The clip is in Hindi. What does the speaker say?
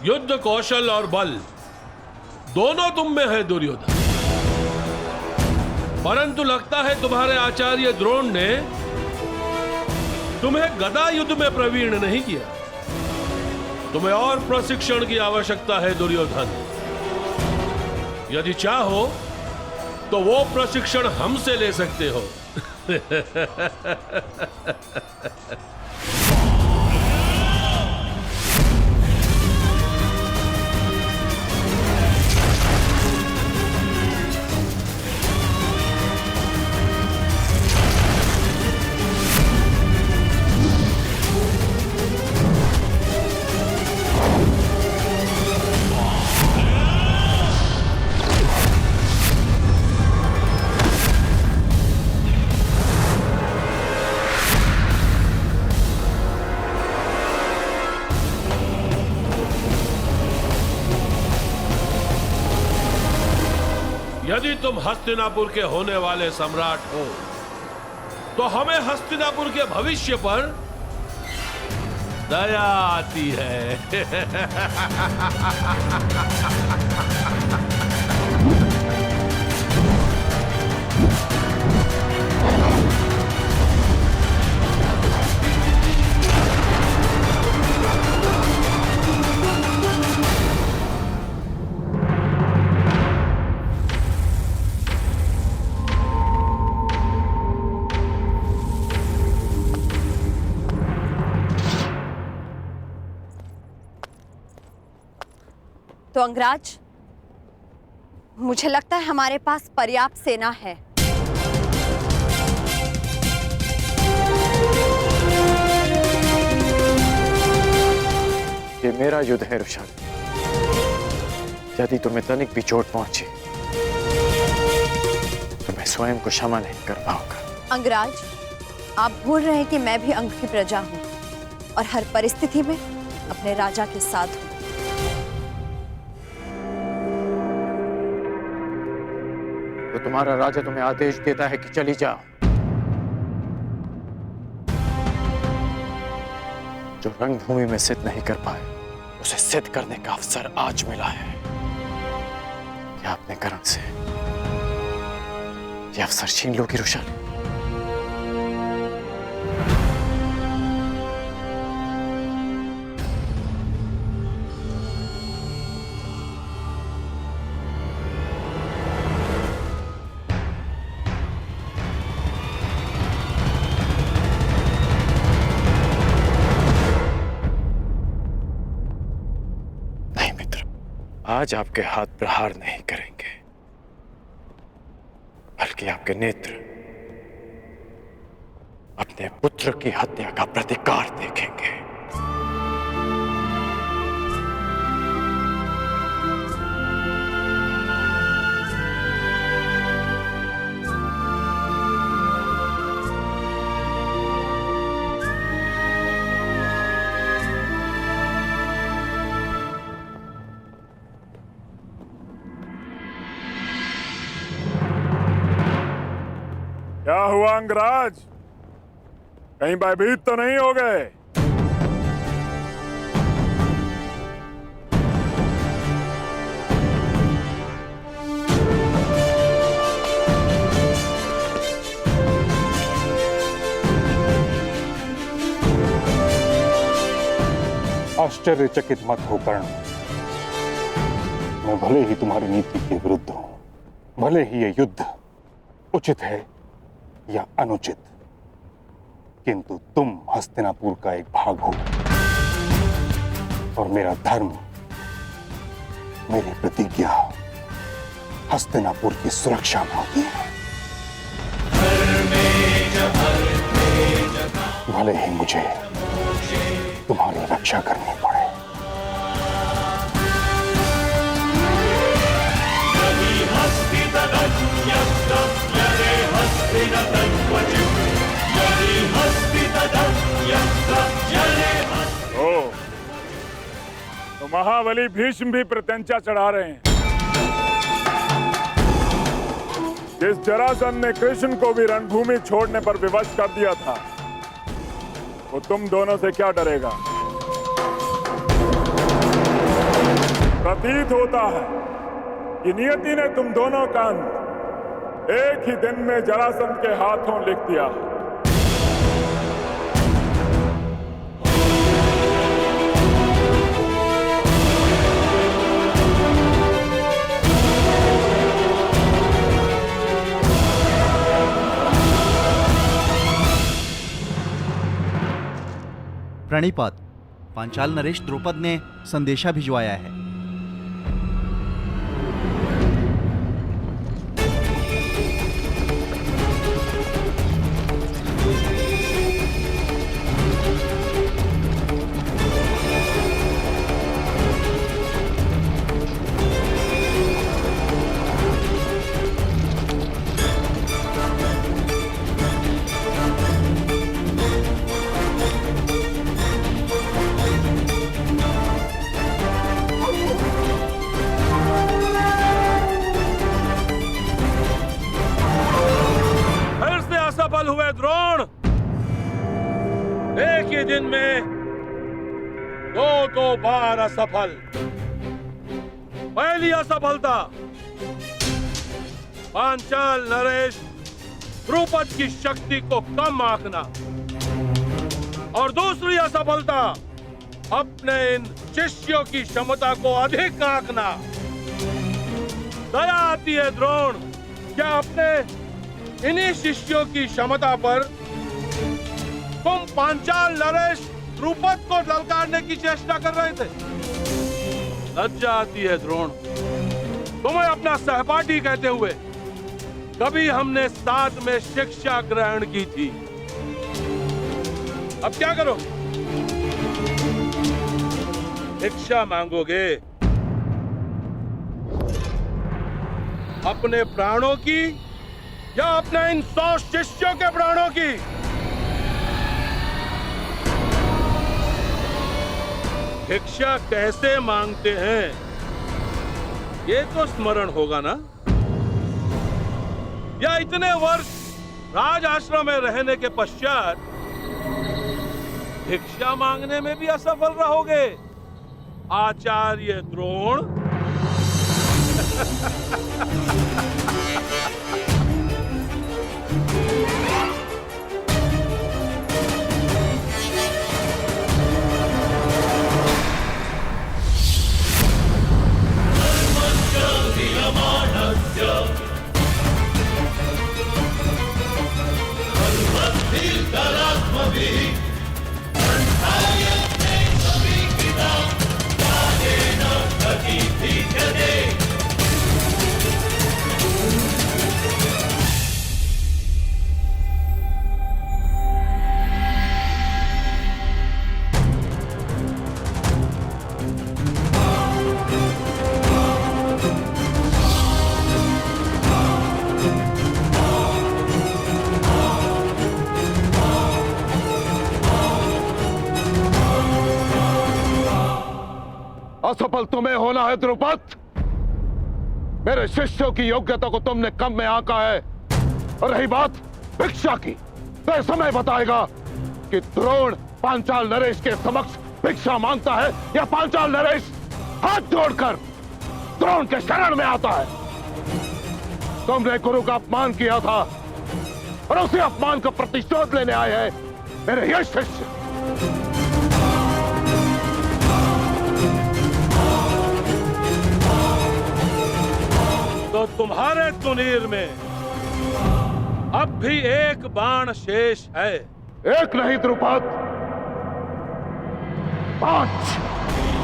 युद्ध कौशल और बल दोनों तुम में है दुर्योधन, परंतु लगता है तुम्हारे आचार्य द्रोण ने तुम्हें गदा युद्ध में प्रवीण नहीं किया। तुम्हें और प्रशिक्षण की आवश्यकता है दुर्योधन। यदि चाहो तो वो प्रशिक्षण हमसे ले सकते हो। यदि तुम हस्तिनापुर के होने वाले सम्राट हो तो हमें हस्तिनापुर के भविष्य पर दया आती है। तो अंगराज, मुझे लगता है हमारे पास पर्याप्त सेना है। ये मेरा युद्ध है रुशाली। यदि तुम्हें तनिक भी चोट पहुंची तो मैं स्वयं को क्षमा नहीं कर पाऊंगा। अंगराज, आप भूल रहे हैं कि मैं भी अंग की प्रजा हूं और हर परिस्थिति में अपने राजा के साथ हूं। तो तुम्हारा राजा तुम्हें आदेश देता है कि चली जाओ। जो रणभूमि में सिद्ध नहीं कर पाए उसे सिद्ध करने का अवसर आज मिला है। क्या अपने कर्म से ये अवसर छीन लोगी रुशाली? आज आपके हाथ प्रहार नहीं करेंगे, बल्कि आपके नेत्र अपने पुत्र की हत्या का प्रतिकार देखेंगे। क्या हुआ अंगराज, कहीं भयभीत तो नहीं हो गए? आश्चर्यचकित मत हो कर्ण। मैं भले ही तुम्हारी नीति के विरुद्ध हूं, भले ही ये युद्ध उचित है या अनुचित, किंतु तुम हस्तिनापुर का एक भाग हो और मेरा धर्म, मेरी प्रतिज्ञा हस्तिनापुर की सुरक्षा में होती है। भले ही मुझे तुम्हारी रक्षा करनी पड़े। तो महाबली भीष्म भी प्रत्यंचा चढ़ा रहे हैं। जिस जरासंध ने कृष्ण को भी रणभूमि छोड़ने पर विवश कर दिया था, वो तुम दोनों से क्या डरेगा? प्रतीत होता है कि नियति ने तुम दोनों का अंत एक ही दिन में जरासंध के हाथों लिख दिया है। प्रणिपात। पांचाल नरेश द्रुपद ने संदेशा भिजवाया है। असफल हुए द्रोण। एक ही दिन में दो बार असफल। पहली असफलता पांचाल नरेश द्रुपद की शक्ति को कम आंकना, और दूसरी असफलता अपने इन शिष्यों की क्षमता को अधिक आंकना। दया आती है द्रोण, क्या अपने इन्हीं शिष्यों की क्षमता पर तुम पांचाल नरेश द्रुपद को ललकारने की चेष्टा कर रहे थे? लज्जा आती है द्रोण, तुम्हें अपना सहपाठी कहते हुए। कभी हमने साथ में शिक्षा ग्रहण की थी, अब क्या करोगे? शिक्षा मांगोगे अपने प्राणों की या अपने इन 100 शिष्यों के प्राणों की? भिक्षा कैसे मांगते हैं ये तो स्मरण होगा ना? या इतने वर्ष राज आश्रम में रहने के पश्चात भिक्षा मांगने में भी असफल रहोगे आचार्य द्रोण? असफल तुम्हें होना है द्रुपद। मेरे शिष्यों की योग्यता को तुमने कम में आंका है। और रही बात भिक्षा की, तो समय बताएगा कि द्रोण पांचाल नरेश के समक्ष भिक्षा मांगता है या पांचाल नरेश हाथ जोड़कर द्रोण के शरण में आता है। तुमने गुरु का अपमान किया था और उसी अपमान का प्रतिशोध लेने आए हैं मेरे ये शिष्य। तो तुम्हारे तुनीर में अब भी एक बाण शेष है। एक नहीं द्रुपद, 5।